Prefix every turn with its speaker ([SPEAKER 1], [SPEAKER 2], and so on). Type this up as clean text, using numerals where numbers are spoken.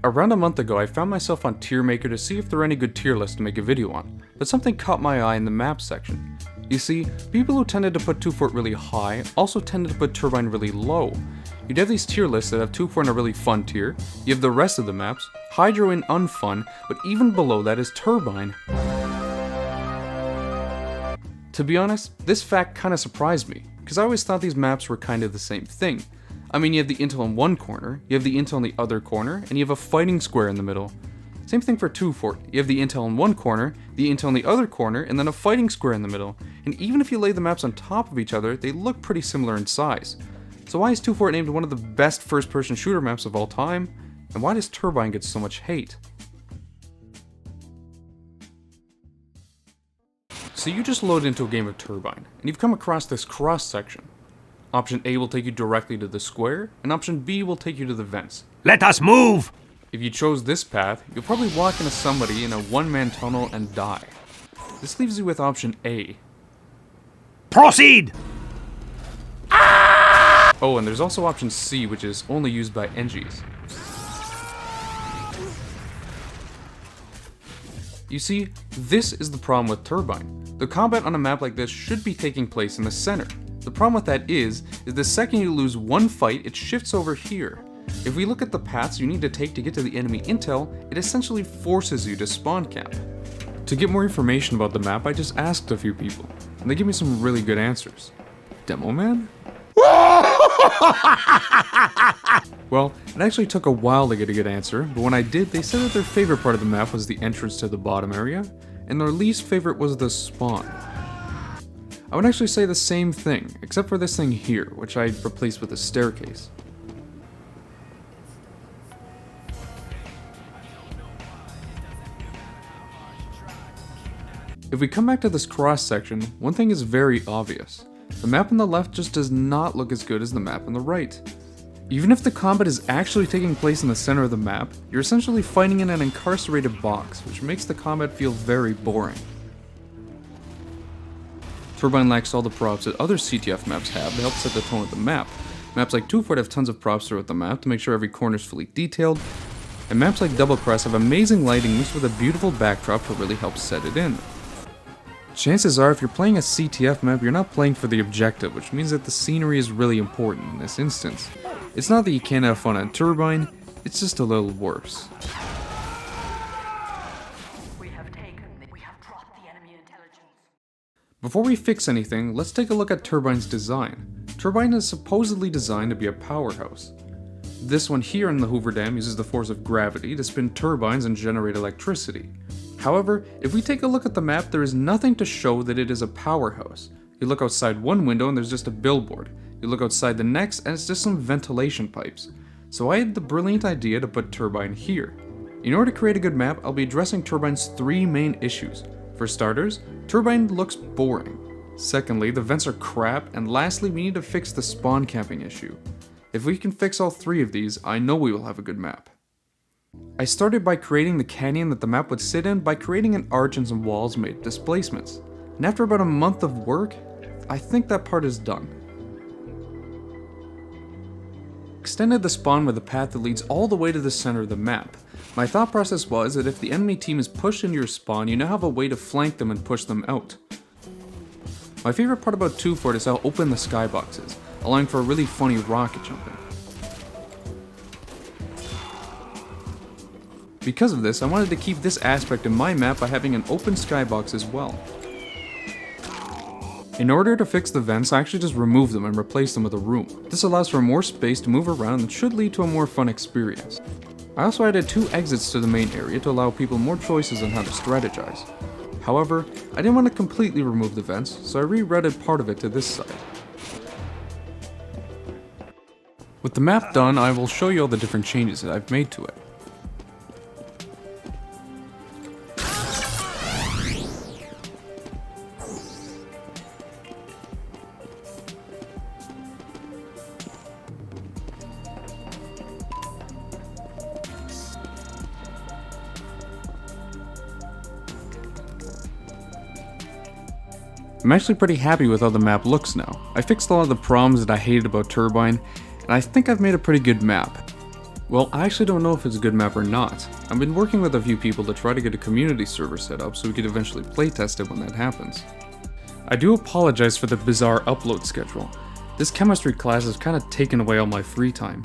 [SPEAKER 1] Around a month ago, I found myself on Tier Maker to see if there are any good tier lists to make a video on, but something caught my eye in the map section. You see, people who tended to put 2-Fort really high also tended to put Turbine really low. You'd have these tier lists that have 2-Fort in a really fun tier, you have the rest of the maps, Hydro in unfun, but even below that is Turbine. To be honest, this fact kinda surprised me, because I always thought these maps were kind of the same thing. I mean, you have the intel in one corner, you have the intel in the other corner, and you have a fighting square in the middle. Same thing for 2-Fort, you have the intel in one corner, the intel in the other corner, and then a fighting square in the middle. And even if you lay the maps on top of each other, they look pretty similar in size. So why is 2-Fort named one of the best first-person shooter maps of all time? And why does Turbine get so much hate? So you just load into a game of Turbine, and you've come across this cross-section. Option A will take you directly to the square, and option B will take you to the vents.
[SPEAKER 2] Let us move!
[SPEAKER 1] If you chose this path, you'll probably walk into somebody in a one-man tunnel and die. This leaves you with option A.
[SPEAKER 2] Proceed!
[SPEAKER 1] Oh, and there's also option C, which is only used by NGs. You see, this is the problem with Turbine. The combat on a map like this should be taking place in the center. The problem with that is the second you lose one fight, it shifts over here. If we look at the paths you need to take to get to the enemy intel, it essentially forces you to spawn camp. To get more information about the map, I just asked a few people, and they gave me some really good answers. Demo man? Well, it actually took a while to get a good answer, but when I did, they said that their favorite part of the map was the entrance to the bottom area, and their least favorite was the spawn. I would actually say the same thing, except for this thing here, which I replaced with a staircase. If we come back to this cross section, one thing is very obvious. The map on the left just does not look as good as the map on the right. Even if the combat is actually taking place in the center of the map, you're essentially fighting in an incarcerated box, which makes the combat feel very boring. Turbine lacks all the props that other CTF maps have to help set the tone of the map. Maps like 2-Fort have tons of props throughout the map to make sure every corner is fully detailed, and maps like Double Crest have amazing lighting mixed with a beautiful backdrop to really help set it in. Chances are, if you're playing a CTF map, you're not playing for the objective, which means that the scenery is really important in this instance. It's not that you can't have fun on Turbine, it's just a little worse. Before we fix anything, let's take a look at Turbine's design. Turbine is supposedly designed to be a powerhouse. This one here in the Hoover Dam uses the force of gravity to spin turbines and generate electricity. However, if we take a look at the map, there is nothing to show that it is a powerhouse. You look outside one window and there's just a billboard. You look outside the next and it's just some ventilation pipes. So I had the brilliant idea to put Turbine here. In order to create a good map, I'll be addressing Turbine's three main issues. For starters, Turbine looks boring. Secondly, the vents are crap, and lastly, we need to fix the spawn camping issue. If we can fix all three of these, I know we will have a good map. I started by creating the canyon that the map would sit in by creating an arch and some walls made of displacements. And after about a month of work, I think that part is done. Extended the spawn with a path that leads all the way to the center of the map. My thought process was that if the enemy team is pushed into your spawn, you now have a way to flank them and push them out. My favorite part about 2-Fort is how open the skybox is, allowing for a really funny rocket jumping. Because of this, I wanted to keep this aspect in my map by having an open skybox as well. In order to fix the vents, I actually just removed them and replaced them with a room. This allows for more space to move around and should lead to a more fun experience. I also added 2 exits to the main area to allow people more choices on how to strategize. However, I didn't want to completely remove the vents, so I rerouted part of it to this side. With the map done, I will show you all the different changes that I've made to it. I'm actually pretty happy with how the map looks now. I fixed a lot of the problems that I hated about Turbine, and I think I've made a pretty good map. Well, I actually don't know if it's a good map or not. I've been working with a few people to try to get a community server set up so we could eventually playtest it when that happens. I do apologize for the bizarre upload schedule. This chemistry class has kind of taken away all my free time.